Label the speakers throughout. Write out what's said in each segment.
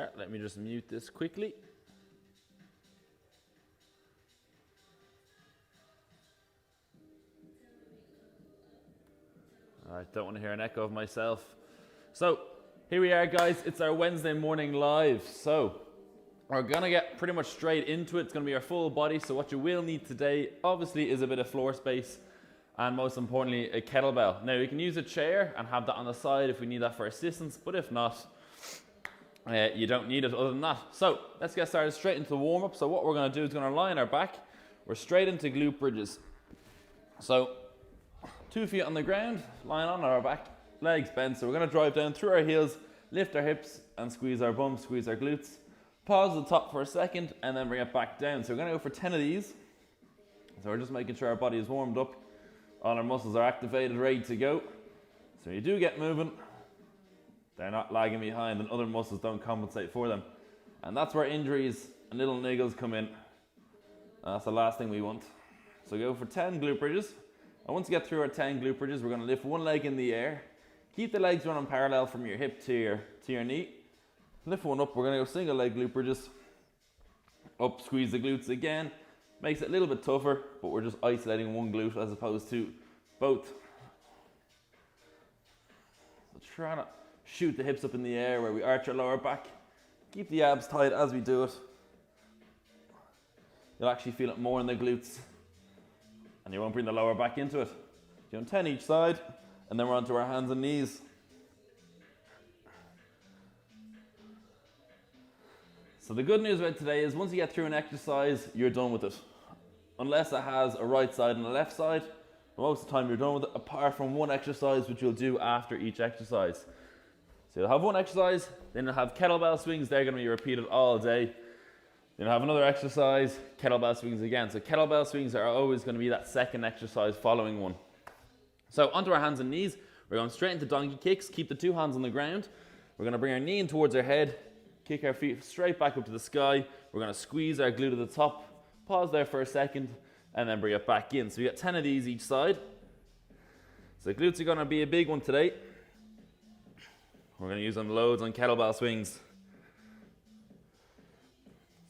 Speaker 1: there. Let me just mute this quickly. All right, don't want to hear an echo of myself. So here we are, guys. It's our Wednesday morning live. So we're gonna get pretty much straight into it. It's gonna be our full body. So what you will need today, obviously, is a bit of floor space, and most importantly, a kettlebell. Now you can use a chair and have that on the side if we need that for assistance, but if not, you don't need it other than that. So let's get started straight into the warm up. So what we're gonna do is gonna lie on our back. We're straight into glute bridges. So 2 feet on the ground, lying on our back, legs bent. So we're going to drive down through our heels, lift our hips, and squeeze our bum, squeeze our glutes. Pause at the top for a second, and then bring it back down. So we're going to go for 10 of these. So we're just making sure our body is warmed up. All our muscles are activated, ready to go. So you do get moving. They're not lagging behind, and other muscles don't compensate for them. And that's where injuries and little niggles come in. That's the last thing we want. So go for 10 glute bridges. And once you get through our 10 glute bridges, we're going to lift one leg in the air. Keep the legs running parallel from your hip to your knee. Lift one up. We're going to go single leg glute bridges. Up, squeeze the glutes again. Makes it a little bit tougher, but we're just isolating one glute as opposed to both. So try not shoot the hips up in the air where we arch our lower back. Keep the abs tight as we do it. You'll actually feel it more in the glutes, and you won't bring the lower back into it. Doing 10 each side, and then we're onto our hands and knees. So the good news about today is once you get through an exercise, you're done with it. Unless it has a right side and a left side, most of the time you're done with it, apart from one exercise which you'll do after each exercise. So you'll have one exercise, then you'll have kettlebell swings. They're going to be repeated all day. Then you'll have another exercise, kettlebell swings again. So kettlebell swings are always going to be that second exercise following one. So onto our hands and knees. We're going straight into donkey kicks. Keep the 2 hands on the ground. We're going to bring our knee in towards our head. Kick our feet straight back up to the sky. We're going to squeeze our glute at the top. Pause there for a second, and then bring it back in. So we got 10 of these each side. So glutes are going to be a big one today. We're going to use them loads on kettlebell swings.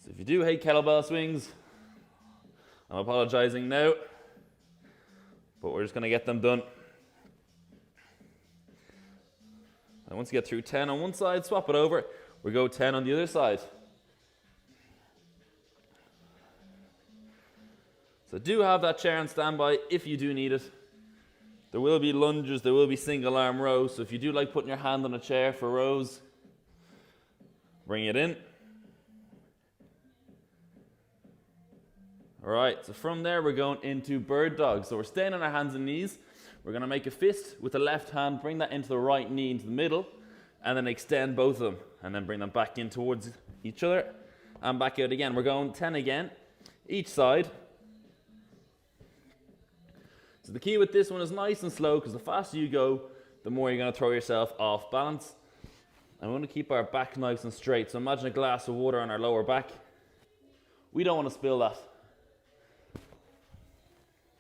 Speaker 1: So if you do hate kettlebell swings, I'm apologizing now, but we're just going to get them done. And once you get through 10 on one side, swap it over. We go 10 on the other side. So do have that chair on standby if you do need it. There will be lunges, there will be single arm rows. So if you do like putting your hand on a chair for rows, bring it in. All right, so from there we're going into bird dog. So we're staying on our hands and knees. We're going to make a fist with the left hand, bring that into the right knee into the middle, and then extend both of them, and then bring them back in towards each other, and back out again. We're going 10 again, each side. So the key with this one is nice and slow, because the faster you go, the more you're going to throw yourself off balance. And we want to keep our back nice and straight. So imagine a glass of water on our lower back. We don't want to spill that.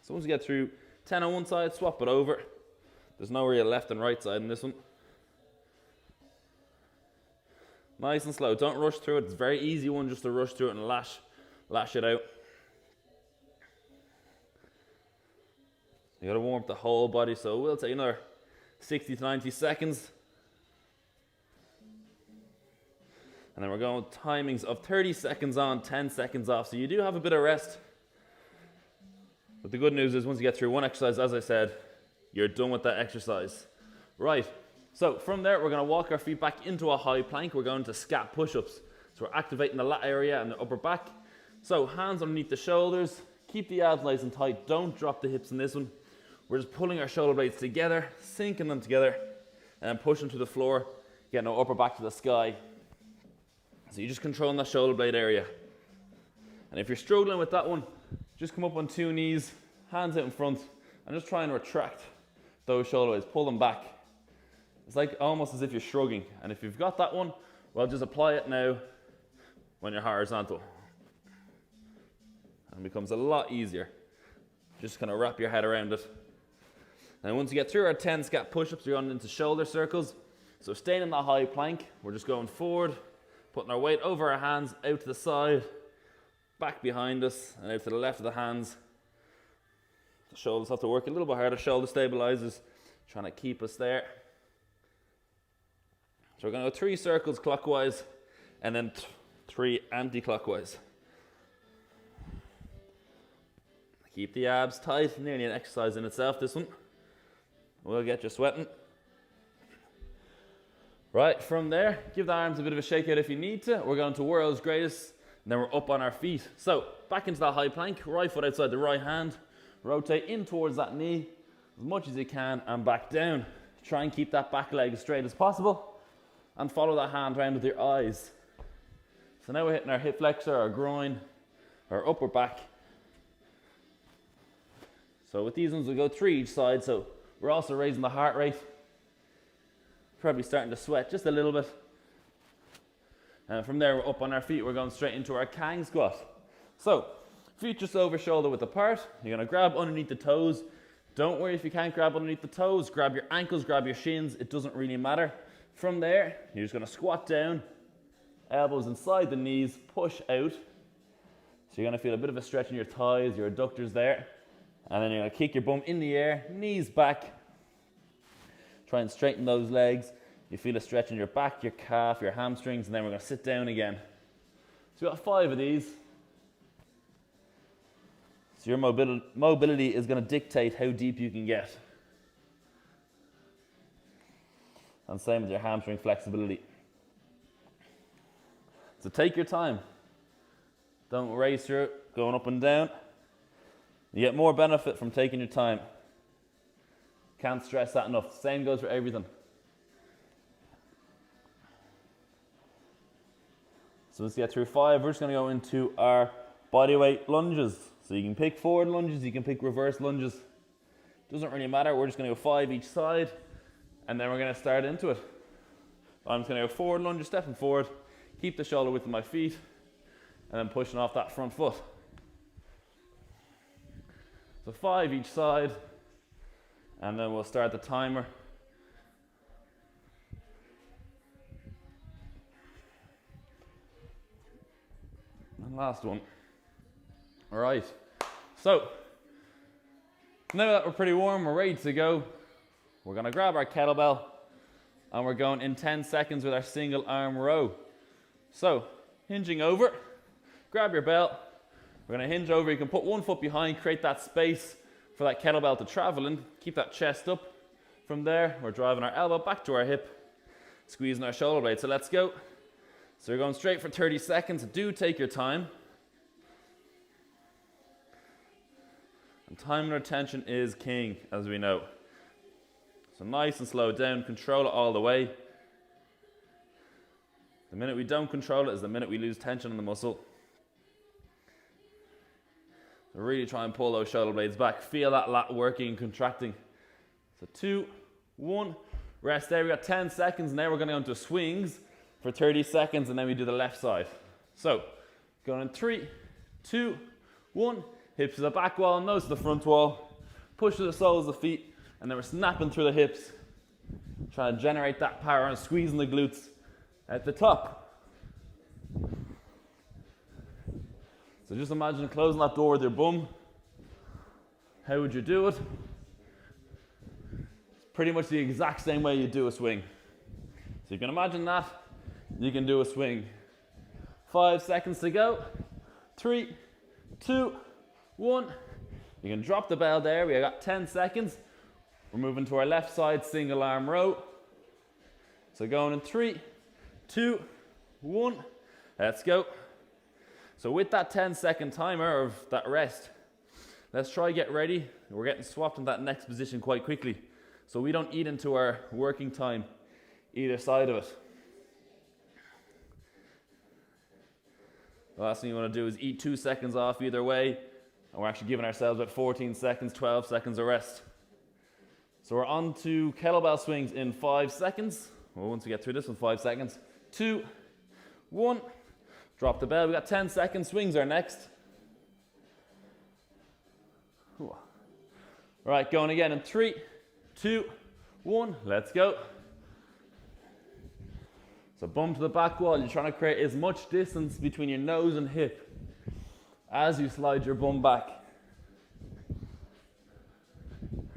Speaker 1: So once you get through 10 on one side, swap it over. There's no real left and right side in this one. Nice and slow. Don't rush through it. It's a very easy one just to rush through it and lash it out. You got to warm up the whole body, so we'll take another 60 to 90 seconds. And then we're going with timings of 30 seconds on, 10 seconds off. So you do have a bit of rest. But the good news is once you get through one exercise, as I said, you're done with that exercise. Right, so from there, we're gonna walk our feet back into a high plank. We're going to scat push-ups. So we're activating the lat area and the upper back. So hands underneath the shoulders. Keep the abs nice and tight. Don't drop the hips in this one. We're just pulling our shoulder blades together, sinking them together, and then pushing to the floor, getting our upper back to the sky. So you're just controlling that shoulder blade area. And if you're struggling with that one, just come up on 2 knees, hands out in front, and just try and retract those shoulder blades, pull them back. It's like almost as if you're shrugging. And if you've got that one, well, just apply it now when you're horizontal. And it becomes a lot easier. Just kind of wrap your head around it. And once you get through our 10 scat push-ups, you're on into shoulder circles. So staying in that high plank, we're just going forward, Putting our weight over our hands, out to the side, back behind us, and out to the left of the hands. The shoulders have to work a little bit harder. Shoulder stabilizers, trying to keep us there. So we're going to go 3 circles clockwise, and then 3 anti-clockwise. Keep the abs tight, nearly an exercise in itself, this one. We'll get you sweating. Right, from there, give the arms a bit of a shake out if you need to. We're going to world's greatest, and then we're up on our feet. So, back into that high plank, right foot outside the right hand. Rotate in towards that knee as much as you can, and back down. Try and keep that back leg as straight as possible, and follow that hand around with your eyes. So now we're hitting our hip flexor, our groin, our upper back. So with these ones, we'll go 3 each side, so we're also raising the heart rate. Probably starting to sweat just a little bit. And from there, we're up on our feet. We're going straight into our Kang squat. So, feet just over shoulder width apart. You're going to grab underneath the toes. Don't worry if you can't grab underneath the toes. Grab your ankles, grab your shins. It doesn't really matter. From there, you're just going to squat down. Elbows inside the knees, push out. So you're going to feel a bit of a stretch in your thighs, your adductors there. And then you're going to kick your bum in the air, knees back. Try and straighten those legs. You feel a stretch in your back, your calf, your hamstrings, and then we're going to sit down again. So we've got 5 of these. So your mobility is going to dictate how deep you can get. And same with your hamstring flexibility. So take your time. Don't race through it, going up and down. You get more benefit from taking your time. Can't stress that enough. Same goes for everything. So let's get through 5. We're just going to go into our bodyweight lunges. So you can pick forward lunges, you can pick reverse lunges. Doesn't really matter. We're just going to go 5 each side, and then we're going to start into it. I'm just going to go forward lunge, stepping forward, keep the shoulder width of my feet, and then pushing off that front foot. So 5 each side, and then we'll start the timer. And last one. All right. So now that we're pretty warm, we're ready to go. We're going to grab our kettlebell, and we're going in 10 seconds with our single arm row. So hinging over, grab your belt. We're going to hinge over. You can put one foot behind, create that space for that kettlebell to travel in. Keep that chest up. From there, we're driving our elbow back to our hip, squeezing our shoulder blade. So let's go. So we're going straight for 30 seconds. Do take your time. And time and attention is king, as we know. So nice and slow down. Control it all the way. The minute we don't control it is the minute we lose tension in the muscle. So really try and pull those shoulder blades back. Feel that lat working and contracting. So 2, 1, rest there. We got 10 seconds. Now we're going to go into swings for 30 seconds, and then we do the left side. So going in 3, 2, 1. Hips to the back wall, nose to the front wall. Push to the soles of the feet, and then we're snapping through the hips. Trying to generate that power and squeezing the glutes at the top. So just imagine closing that door with your bum. How would you do it? It's pretty much the exact same way you do a swing. So you can imagine that, you can do a swing. 5 seconds to go. 3, 2, 1. You can drop the bell there. We got 10 seconds. We're moving to our left side single arm row. So going in 3, 2, 1. Let's go. So with that 10-second timer of that rest, let's try get ready. We're getting swapped in that next position quite quickly, so we don't eat into our working time either side of it. The last thing you want to do is eat 2 seconds off either way, and we're actually giving ourselves about 14 seconds, 12 seconds of rest. So we're on to kettlebell swings in 5 seconds. Well, once we get through this one, 5 seconds. 2, 1. Drop the bell. We got 10 seconds. Swings are next. All right, going again in 3, 2, 1. Let's go. So bum to the back wall. You're trying to create as much distance between your nose and hip as you slide your bum back. And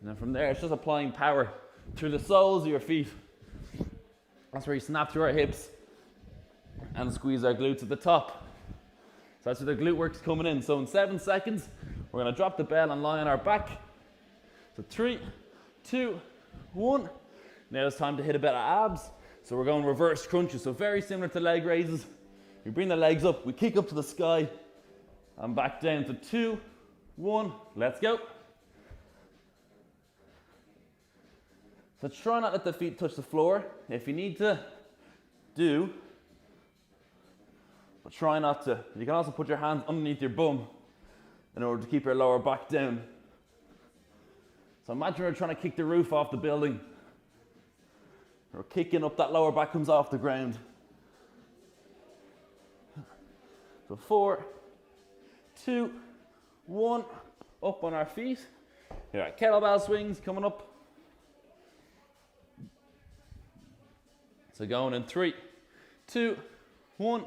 Speaker 1: then from there, it's just applying power through the soles of your feet. That's where you snap through our hips and squeeze our glutes at the top. So that's where the glute work's coming in. So in 7 seconds, we're going to drop the bell and lie on our back. So 3, 2, 1. Now it's time to hit a bit of abs. So we're going reverse crunches. So very similar to leg raises. We bring the legs up, we kick up to the sky, and back down to 2, 1. Let's go. So try not to let the feet touch the floor. If you need to, do. But try not to. You can also put your hands underneath your bum in order to keep your lower back down. So imagine we're trying to kick the roof off the building. Or kicking up, that lower back comes off the ground. So 4, 2, 1, up on our feet. Here are kettlebell swings coming up. So going in 3, 2, 1.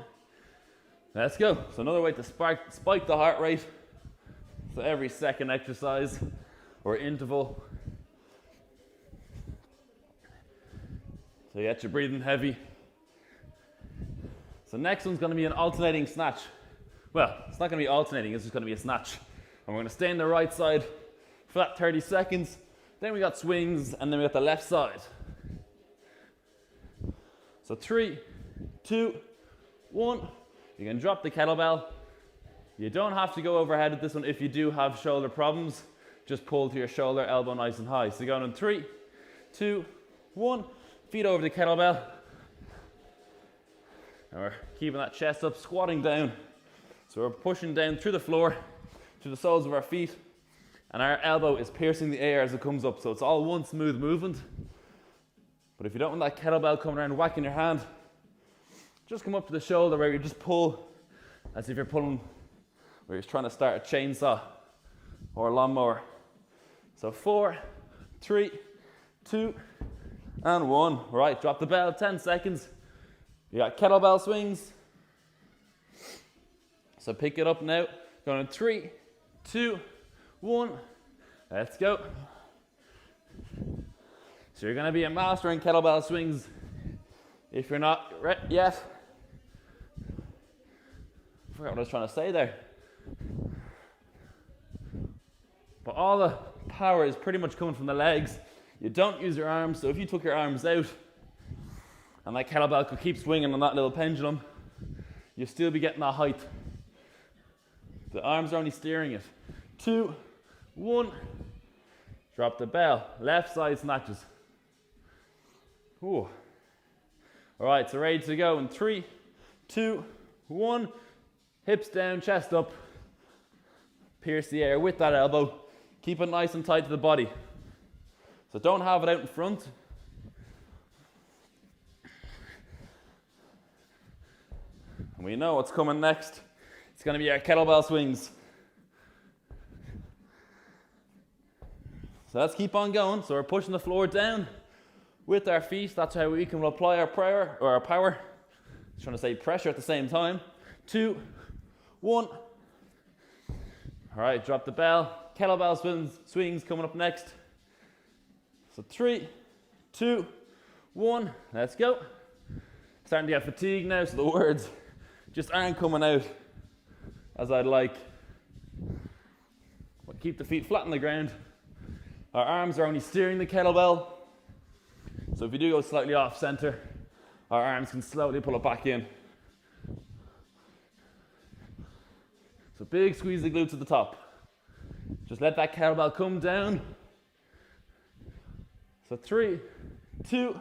Speaker 1: Let's go. So another way to spike the heart rate. So every second exercise or interval. So you get your breathing heavy. So next one's going to be an alternating snatch. Well, it's not going to be alternating, it's just going to be a snatch. And we're going to stay on the right side for that 30 seconds. Then we got swings, and then we got the left side. So 3, 2, 1. You can drop the kettlebell. You don't have to go overhead with this one if you do have shoulder problems. Just pull to your shoulder, elbow nice and high. So going in 3, 2, 1. Feet over the kettlebell. And we're keeping that chest up, squatting down. So we're pushing down through the floor, to the soles of our feet. And our elbow is piercing the air as it comes up. So it's all one smooth movement. But if you don't want that kettlebell coming around whacking your hand, just come up to the shoulder where you just pull as if you're pulling, where you're trying to start a chainsaw or a lawnmower. So 4, 3, 2, and 1. Right, drop the bell, 10 seconds. You got kettlebell swings. So pick it up now. Going in 3, 2, 1. Let's go. So you're going to be a master in kettlebell swings. If you're not yet, I forgot what I was trying to say there. But all the power is pretty much coming from the legs. You don't use your arms, so if you took your arms out and that kettlebell could keep swinging on that little pendulum, you'll still be getting that height. The arms are only steering it. 2, 1. Drop the bell. Left side snatches. Ooh. All right, so ready to go in 3, 2, 1. Hips down, chest up. Pierce the air with that elbow. Keep it nice and tight to the body. So don't have it out in front. And we know what's coming next. It's going to be our kettlebell swings. So let's keep on going. So we're pushing the floor down with our feet. That's how we can apply our power, or our power. I'm trying to say pressure at the same time. 2, 1. All right, drop the bell. Kettlebell swings coming up next. So 3, 2, 1. Let's go. Starting to get fatigued now, so the words just aren't coming out as I'd like. But keep the feet flat on the ground. Our arms are only steering the kettlebell. So if you do go slightly off center, our arms can slowly pull it back in. So big squeeze the glutes at the top. Just let that kettlebell come down. So 3, 2,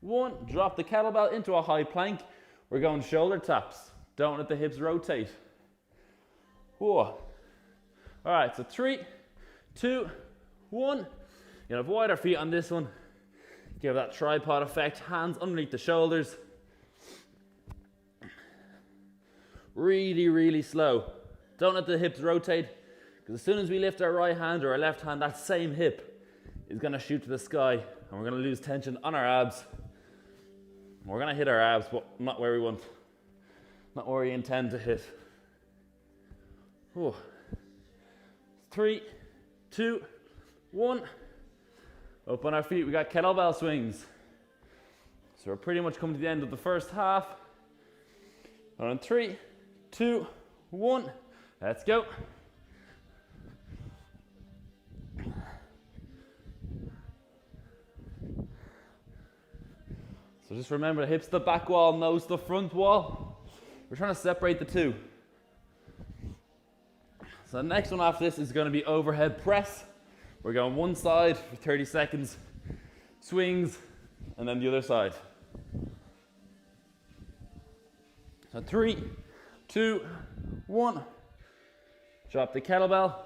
Speaker 1: 1. Drop the kettlebell into a high plank. We're going shoulder taps. Don't let the hips rotate. Whoa. All right, so 3, 2, 1. You can have wider feet on this one. Give that tripod effect. Hands underneath the shoulders. Really, really slow. Don't let the hips rotate, because as soon as we lift our right hand or our left hand, that same hip is going to shoot to the sky, and we're going to lose tension on our abs. We're gonna hit our abs, but not where we want, not where we intend to hit. Ooh. 3, 2, 1. Up on our feet, we got kettlebell swings. So we're pretty much coming to the end of the first half. On 3, 2, 1, let's go. So just remember, hips to the back wall, nose to the front wall. We're trying to separate the two. So the next one after this is going to be overhead press. We're going one side for 30 seconds, swings, and then the other side. So 3, 2, 1. Drop the kettlebell.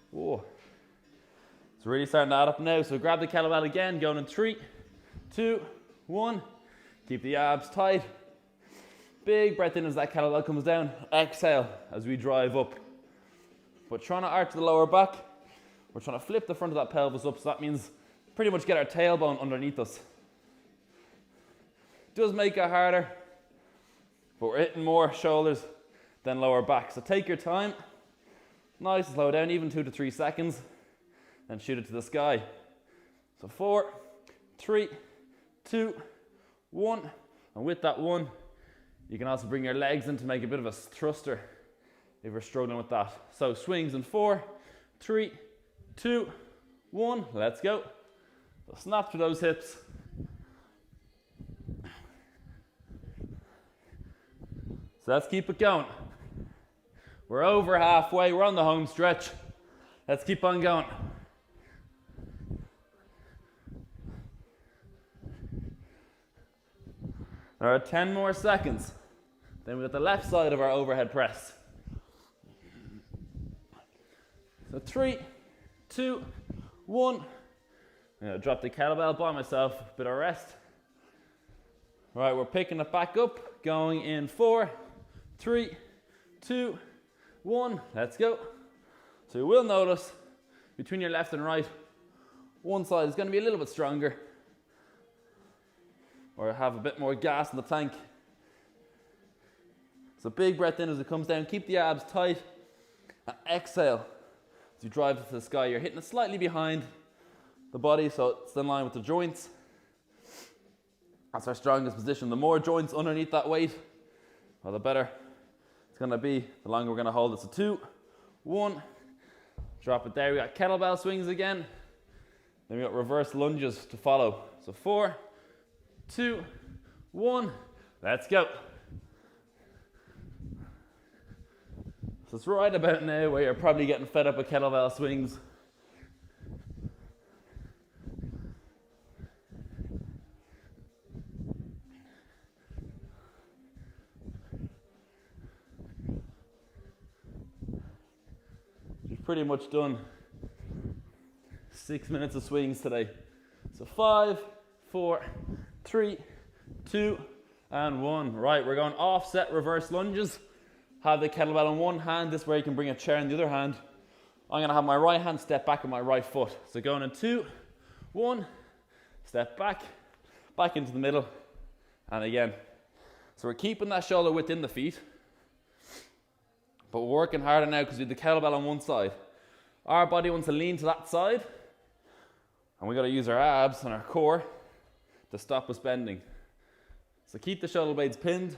Speaker 1: Whoa. It's really starting to add up now. So grab the kettlebell again, going in 3, 2, 1. Keep the abs tight. Big breath in as that kettlebell comes down. Exhale as we drive up. But trying to arch the lower back. We're trying to flip the front of that pelvis up. So that means pretty much get our tailbone underneath us. Does make it harder, but we're hitting more shoulders than lower back. So take your time. Nice and slow down, even 2 to 3 seconds. And shoot it to the sky. So 4, 3, 2, 1. And with that 1, you can also bring your legs in to make a bit of a thruster if you're struggling with that. So swings in 4, 3, 2, 1. Let's go. So snap through those hips. So let's keep it going. We're over halfway. We're on the home stretch. Let's keep on going. There are 10 more seconds. Then we've got the left side of our overhead press. So 3, 2, 1. I'm going to drop the kettlebell by myself, a bit of rest. Right, we're picking it back up, going in 4, 3, 2, 1. Let's go. So you will notice between your left and right, one side is going to be a little bit stronger, or have a bit more gas in the tank. So big breath in as it comes down. Keep the abs tight. And exhale as you drive it to the sky. You're hitting it slightly behind the body, so it's in line with the joints. That's our strongest position. The more joints underneath that weight, well, the better it's going to be, the longer we're going to hold it. So 2, 1. Drop it there. We got kettlebell swings again. Then we got reverse lunges to follow. So 4, 2, 1. Let's go. So it's right about now where you're probably getting fed up with kettlebell swings. You've pretty much done 6 minutes of swings today. So 5, 4, 3, 2, and 1. Right, we're going offset reverse lunges. Have the kettlebell in one hand. This way you can bring a chair in the other hand. I'm going to have my right hand step back on my right foot. So going in 2, 1, step back, back into the middle, and again. So we're keeping that shoulder within the feet, but we're working harder now because we have the kettlebell on one side. Our body wants to lean to that side, and we got to use our abs and our core to stop us bending. So keep the shoulder blades pinned.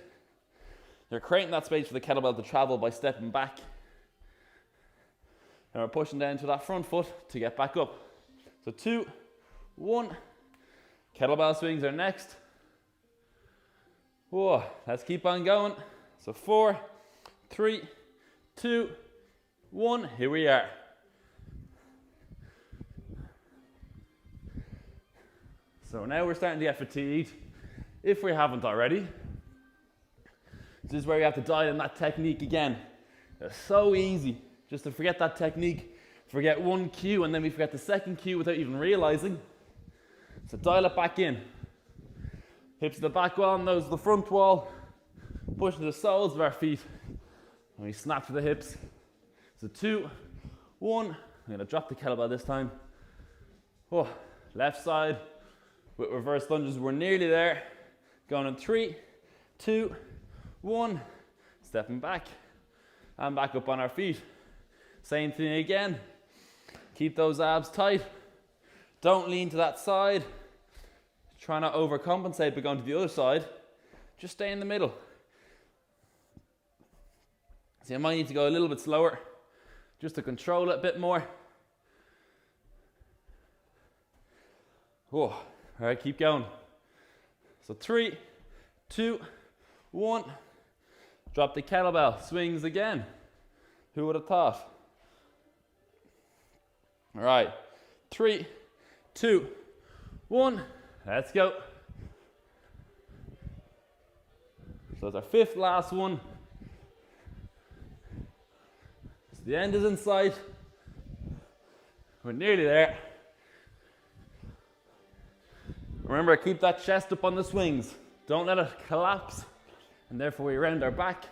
Speaker 1: You're creating that space for the kettlebell to travel by stepping back. And we're pushing down to that front foot to get back up. So 2, 1. Kettlebell swings are next. Whoa, let's keep on going. So 4, 3, 2, 1. Here we are. So now we're starting to get fatigued, if we haven't already. This is where you have to dial in that technique again. It's so easy just to forget that technique, forget one cue, and then we forget the second cue without even realizing. So dial it back in. Hips to the back wall, nose to the front wall, pushing the soles of our feet, and we snap to the hips. So 2, 1. I'm going to drop the kettlebell this time. Oh, left side with reverse lunges. We're nearly there. Going in 3, 2, 1. Stepping back and back up on our feet. Same thing again. Keep those abs tight. Don't lean to that side. Try not to overcompensate by going to the other side. Just stay in the middle. So you might need to go a little bit slower just to control it a bit more. Oh, all right, keep going. So 3, 2, 1. Drop the kettlebell, swings again. Who would have thought? All right, 3, 2, 1. Let's go. So that's our 5th last one. So the end is in sight. We're nearly there. Remember, keep that chest up on the swings. Don't let it collapse, and therefore we round our back.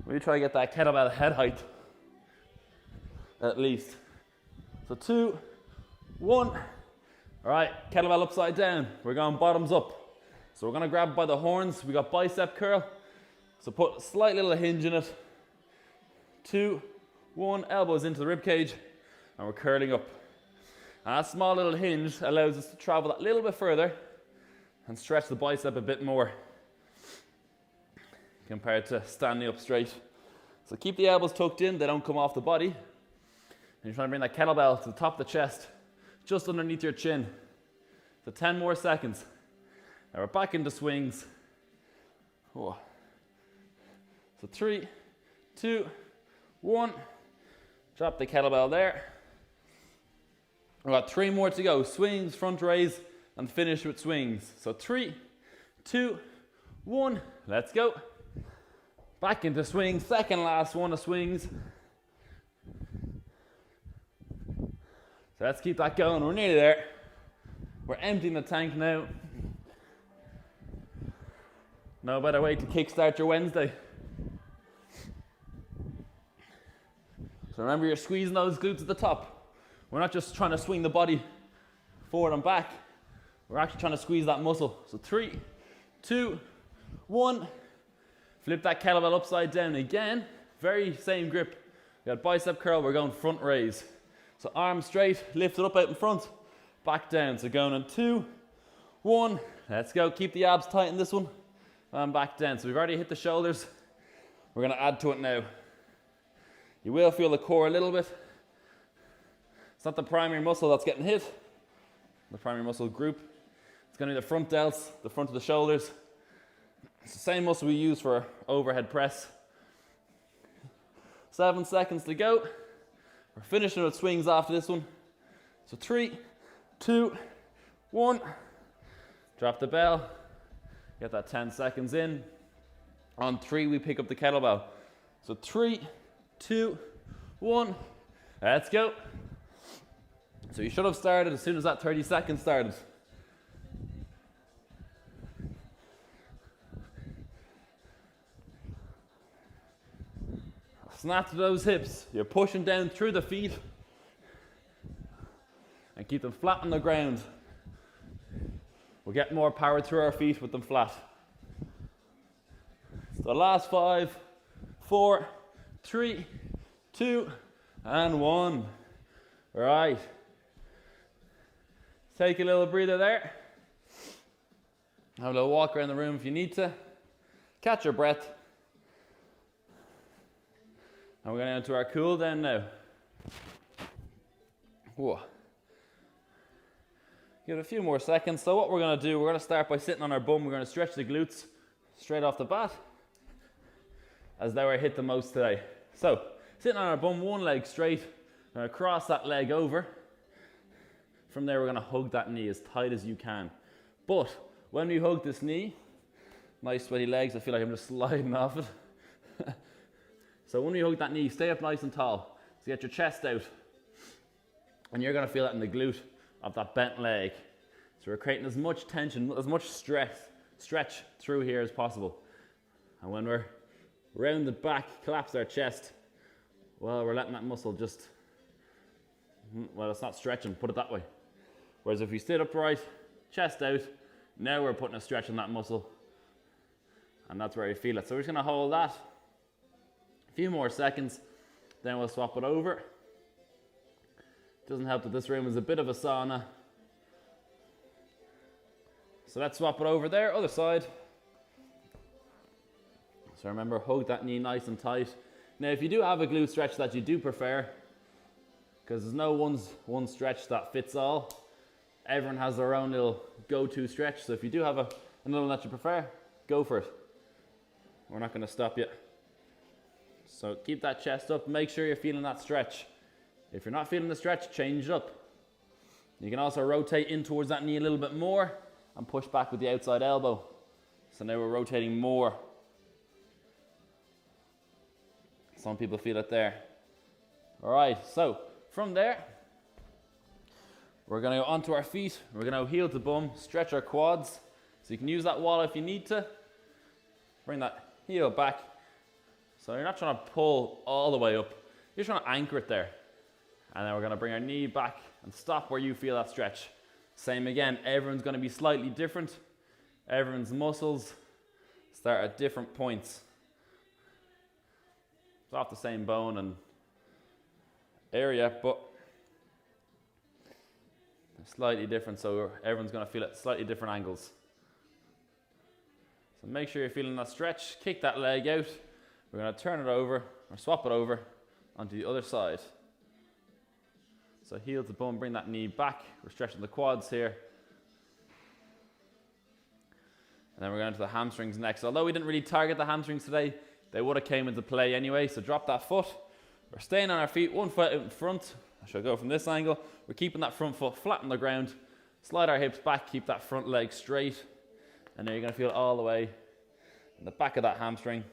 Speaker 1: We try to get that kettlebell head height, at least. So 2, 1. All right, kettlebell upside down. We're going bottoms up. So we're gonna grab by the horns. We got bicep curl. So put a slight little hinge in it. 2, 1, elbows into the rib cage, and we're curling up. And that small little hinge allows us to travel that little bit further and stretch the bicep a bit more compared to standing up straight. So keep the elbows tucked in, they don't come off the body. And you're trying to bring that kettlebell to the top of the chest, just underneath your chin. So 10 more seconds. Now we're back into swings. Oh. So 3, 2, 1. Drop the kettlebell there. We've got 3 more to go. Swings, front raise, and finish with swings. So 3, 2, 1. Let's go. Back into swings. Second last one of swings. So let's keep that going. We're nearly there. We're emptying the tank now. No better way to kickstart your Wednesday. So remember, you're squeezing those glutes at the top. We're not just trying to swing the body forward and back. We're actually trying to squeeze that muscle. So 3, 2, 1. Flip that kettlebell upside down again. Very same grip. We got bicep curl, we're going front raise. So arms straight, lift it up out in front, back down. So going on 2, 1. Let's go. Keep the abs tight in this one. And back down. So we've already hit the shoulders. We're going to add to it now. You will feel the core a little bit. It's not the primary muscle that's getting hit. The primary muscle group. It's going to be the front delts, the front of the shoulders. It's the same muscle we use for overhead press. 7 seconds to go. We're finishing with swings after this one. So 3, 2, 1. Drop the bell. Get that 10 seconds in. On 3, we pick up the kettlebell. So 3, 2, 1. Let's go. So you should have started as soon as that 30 seconds started. Snap to those hips. You're pushing down through the feet. And keep them flat on the ground. We'll get more power through our feet with them flat. So the last 5, 4, 3, 2, and 1. All right. Take a little breather there. Have a little walk around the room if you need to. Catch your breath. And we're going into our cool down now. Whoa. Give it a few more seconds. So what we're going to do, we're going to start by sitting on our bum. We're going to stretch the glutes straight off the bat, as they were hit the most today. So sitting on our bum, one leg straight. We're going to cross that leg over. From there, we're going to hug that knee as tight as you can. But when we hug this knee, nice sweaty legs, I feel like I'm just sliding off it. So when we hug that knee, stay up nice and tall. So get your chest out. And you're going to feel that in the glute of that bent leg. So we're creating as much tension, as much stretch through here as possible. And when we're rounded back, collapse our chest, well, we're letting that muscle just, well, it's not stretching, put it that way. Whereas if we sit upright, chest out, Now we're putting a stretch on that muscle, and that's where you feel it. So we're just gonna hold that a few more seconds, then we'll swap it over. Doesn't help that this room is a bit of a sauna. So let's swap it over there, other side. So remember, hug that knee nice and tight. Now if you do have a glute stretch that you do prefer, because there's no one stretch that fits all, everyone has their own little go-to stretch. So if you do have another one that you prefer, go for it. We're not going to stop you. So keep that chest up, make sure you're feeling that stretch. If you're not feeling the stretch, change it up. You can also rotate in towards that knee a little bit more and push back with the outside elbow. So now we're rotating more. Some people feel it there. All right, so from there, we're gonna go onto our feet. We're gonna heel to bum, stretch our quads. So you can use that wall if you need to. Bring that heel back. So you're not trying to pull all the way up. You're trying to anchor it there. And then we're gonna bring our knee back and stop where you feel that stretch. Same again, everyone's gonna be slightly different. Everyone's muscles start at different points. It's off the same bone and area, but slightly different, so everyone's gonna feel it at slightly different angles. So make sure you're feeling that stretch, kick that leg out. We're gonna turn it over, or swap it over onto the other side. So heel to bum, bring that knee back. We're stretching the quads here. And then we're going to the hamstrings next. Although we didn't really target the hamstrings today, they would have came into play anyway. So drop that foot. We're staying on our feet, one foot out in front. I shall go from this angle. We're keeping that front foot flat on the ground. Slide our hips back, keep that front leg straight. And then you're going to feel it all the way in the back of that hamstring,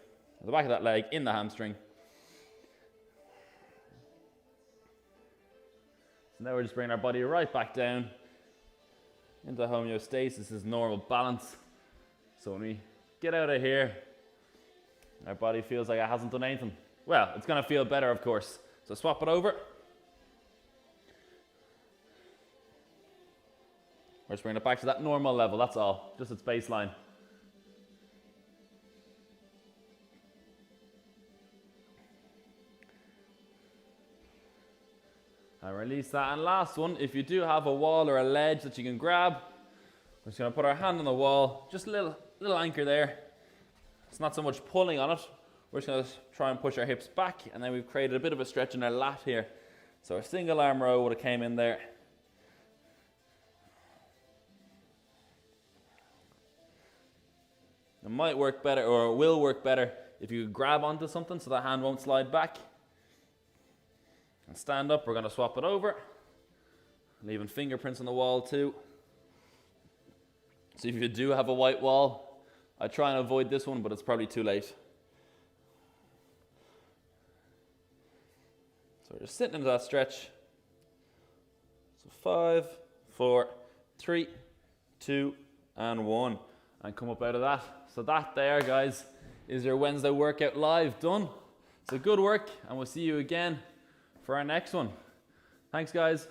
Speaker 1: the back of that leg in the hamstring. So now we're just bringing our body right back down into homeostasis, this is normal balance. So when we get out of here, our body feels like it hasn't done anything. Well, it's gonna feel better, of course. So swap it over. We're just bringing it back to that normal level, that's all, just its baseline. And release that. And last one, if you do have a wall or a ledge that you can grab, we're just gonna put our hand on the wall, just a little anchor there. It's not so much pulling on it, we're just gonna try and push our hips back, and then we've created a bit of a stretch in our lat here. So our single arm row would have came in there. It might work better, or it will work better, if you grab onto something so the hand won't slide back. And stand up, we're gonna swap it over. Leaving fingerprints on the wall too. So if you do have a white wall, I try and avoid this one, but it's probably too late. So we're just sitting into that stretch. So 5, 4, 3, 2, and 1. And come up out of that. So that there, guys, is your Wednesday workout live done. So good work, and we'll see you again for our next one. Thanks, guys.